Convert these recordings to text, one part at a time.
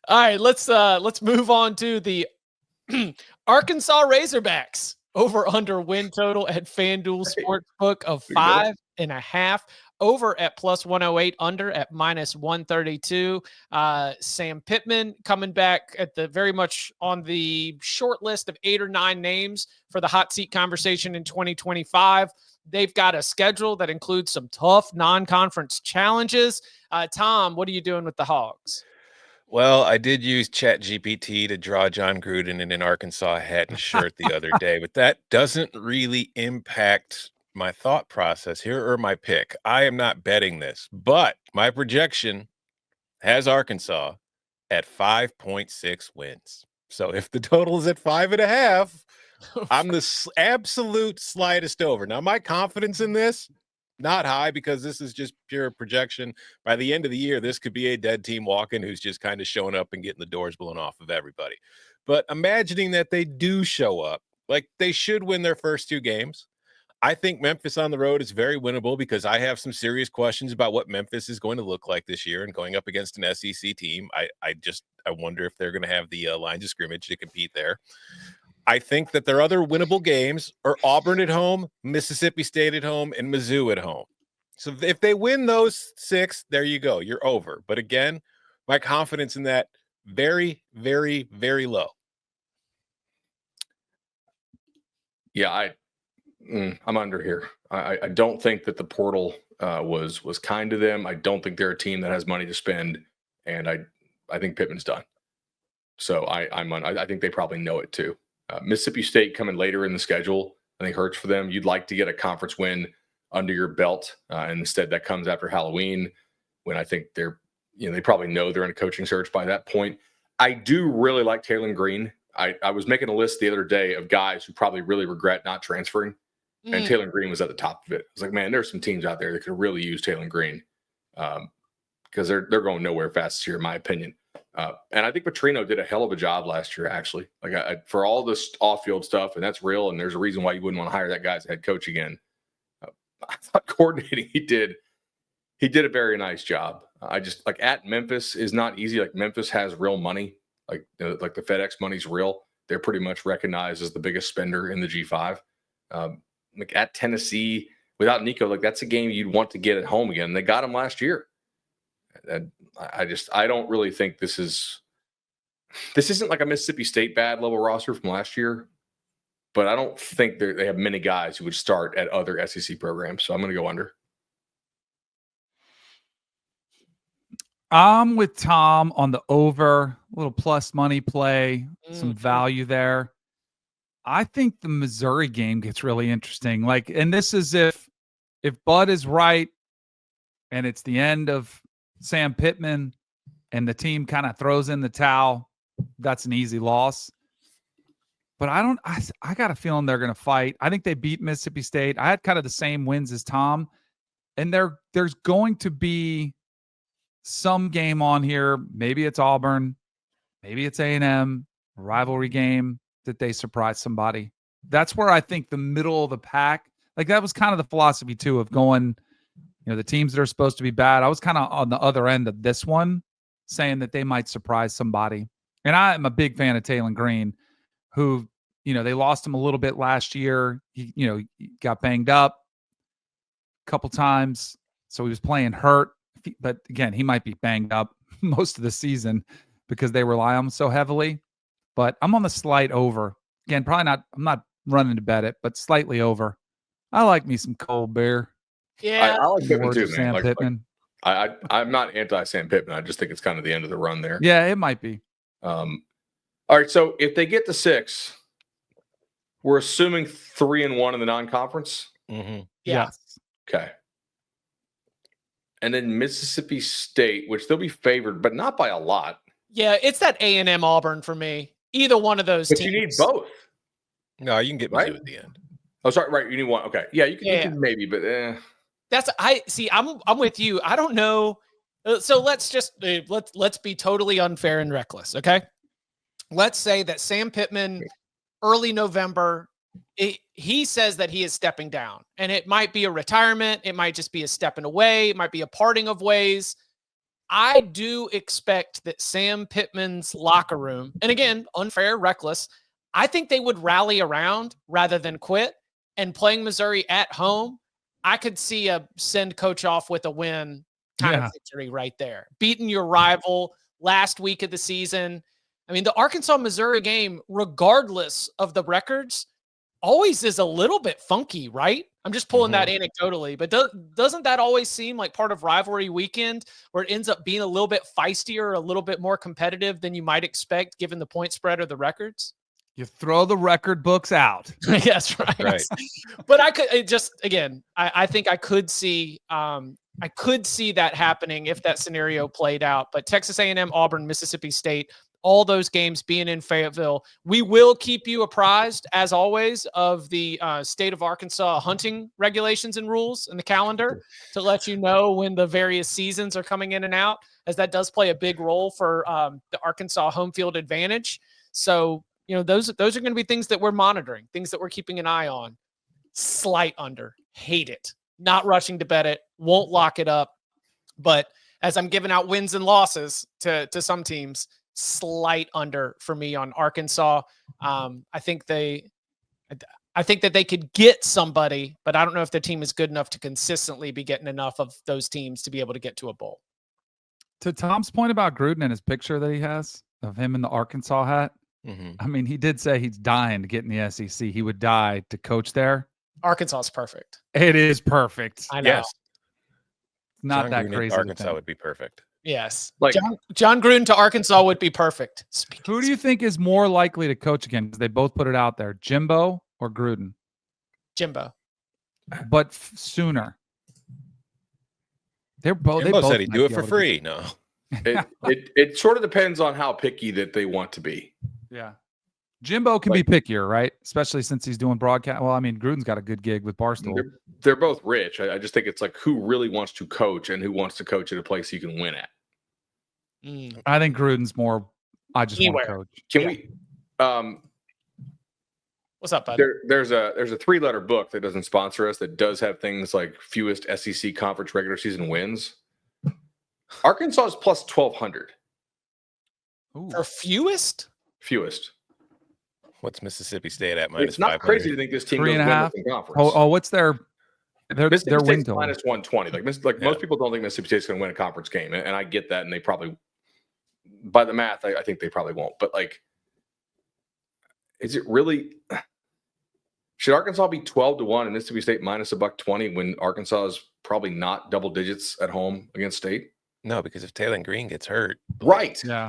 All right, let's move on to the Arkansas Razorbacks over under win total at FanDuel Sportsbook of 5.5, over at plus 108, under at minus 132. Sam Pittman coming back at the very much on the short list of 8 or 9 names for the hot seat conversation in 2025. They've got a schedule that includes some tough non-conference challenges. Tom, what are you doing with the Hogs? Well, I did use ChatGPT to draw John Gruden in an Arkansas hat and shirt the other day, but that doesn't really impact my thought process here or my pick. I am not betting this, but my projection has Arkansas at 5.6 wins. So if the total is at 5.5, I'm the absolute slightest over. Now, my confidence in this, not high, because this is just pure projection. By the end of the year, this could be a dead team walking who's just kind of showing up and getting the doors blown off of everybody. But imagining that they do show up, like they should win their first 2 games. I think Memphis on the road is very winnable because I have some serious questions about what Memphis is going to look like this year and going up against an SEC team. I wonder if they're going to have the lines of scrimmage to compete there. I think that their other winnable games are Auburn at home, Mississippi State at home, and Mizzou at home. So if they win those 6, there you go. You're over. But again, my confidence in that very, very, very low. Yeah, I'm under here. I don't think that the portal was kind to them. I don't think they're a team that has money to spend, and I think Pittman's done. So I think they probably know it too. Mississippi State coming later in the schedule, I think hurts for them. You'd like to get a conference win under your belt, and instead that comes after Halloween, when I think they probably know they're in a coaching search by that point. I do really like Taylor Green. I was making a list the other day of guys who probably really regret not transferring, and Taylor Green was at the top of it. I was like, man, there's some teams out there that could really use Taylor Green, because they're going nowhere fast this year, in my opinion. And I think Petrino did a hell of a job last year, actually. Like for all this off-field stuff, and that's real, and there's a reason why you wouldn't want to hire that guy as head coach again. I thought coordinating he did a very nice job. I just like at Memphis is not easy. Like Memphis has real money, like the FedEx money's real. They're pretty much recognized as the biggest spender in the G5. Like at Tennessee without Nico, like that's a game you'd want to get at home again. They got him last year. I don't really think this isn't like a Mississippi State bad level roster from last year, but I don't think they have many guys who would start at other SEC programs. So I'm going to go under. I'm with Tom on the over, a little plus money play, some value there. I think the Missouri game gets really interesting. And this is if Bud is right and it's the end of Sam Pittman and the team kind of throws in the towel, that's an easy loss. But I got a feeling they're going to fight. I think they beat Mississippi State. I had kind of the same wins as Tom. And there's going to be some game on here. Maybe it's Auburn. Maybe it's A&M, a rivalry game that they surprise somebody. That's where I think the middle of the pack, like that was kind of the philosophy too of going, the teams that are supposed to be bad. I was kind of on the other end of this one, saying that they might surprise somebody. And I am a big fan of Taylor Green, who, they lost him a little bit last year. He got banged up a couple times. So he was playing hurt. But again, he might be banged up most of the season because they rely on him so heavily. But I'm on the slight over. Again, probably not. I'm not running to bet it, but slightly over. I like me some cold beer. Yeah, I like Pittman too, Sam man. Pittman. I'm not anti Sam Pittman. I just think it's kind of the end of the run there. Yeah, it might be. All right. So if they get to 6, we're assuming 3-1 in the non-conference. Mm-hmm. Yeah. Yes. Okay. And then Mississippi State, which they'll be favored, but not by a lot. Yeah, it's that A&M Auburn for me. Either one of those teams. But you need both. No, you can get Mizzou at the end. Oh, sorry. Right. You need one. Okay. Yeah, you can maybe, but I'm with you. I don't know. So let's just let's be totally unfair and reckless. Okay. Let's say that Sam Pittman, early November, he says that he is stepping down, and it might be a retirement. It might just be a stepping away. It might be a parting of ways. I do expect that Sam Pittman's locker room, and again, unfair, reckless, I think they would rally around rather than quit. And playing Missouri at home, I could see a send coach off with a win kind of victory right there. Beating your rival last week of the season. I mean, the Arkansas-Missouri game, regardless of the records, always is a little bit funky, right? I'm just pulling that anecdotally, but doesn't that always seem like part of rivalry weekend where it ends up being a little bit feistier, a little bit more competitive than you might expect given the point spread or the records? You throw the record books out. Yes, right. But I could I think I could see that happening if that scenario played out. But Texas A&M, Auburn, Mississippi State, all those games being in Fayetteville. We will keep you apprised, as always, of the state of Arkansas hunting regulations and rules and the calendar to let you know when the various seasons are coming in and out, as that does play a big role for the Arkansas home field advantage. So, those are going to be things that we're monitoring, things that we're keeping an eye on. Slight under. Hate it. Not rushing to bet it. Won't lock it up. But as I'm giving out wins and losses to some teams, slight under for me on Arkansas. I think that they could get somebody, but I don't know if the team is good enough to consistently be getting enough of those teams to be able to get to a bowl. To Tom's point about Gruden and his picture that he has of him in the Arkansas hat, I mean, he did say he's dying to get in the SEC. He would die to coach there. Arkansas is perfect. It is perfect. I know. Yes. Not John that Gruden crazy. Arkansas would be perfect. Yes. Like John Gruden to Arkansas would be perfect. Who do you think is more likely to coach again? Because they both put it out there, Jimbo or Gruden? Jimbo. But sooner. Jimbo said he'd do it for free. No. It sort of depends on how picky that they want to be. Yeah. Jimbo can be pickier, right? Especially since he's doing broadcast. Well, I mean, Gruden's got a good gig with Barstool. They're both rich. I just think it's like who really wants to coach and who wants to coach at a place you can win at. I think Gruden's more, I just want to coach. Can we What's up, bud? There's a 3-letter book that doesn't sponsor us that does have things like fewest SEC conference regular season wins. Arkansas is plus 1,200. For fewest? Fewest. What's Mississippi State at minus 500? It's not crazy to think this team goes 3.5 win the conference. Oh, what's their Mississippi win State's total? minus 120. Most people don't think Mississippi State's going to win a conference game, and I get that, and they probably, by the math, I think they probably won't. But is it really? Should Arkansas be 12-1 and Mississippi State minus $1.20 when Arkansas is probably not double digits at home against State? No, because if Taylor Green gets hurt, right? Yeah.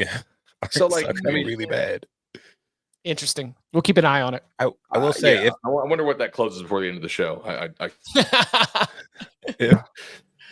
So really bad. Interesting. We'll keep an eye on it. I will say, I wonder what that closes before the end of the show.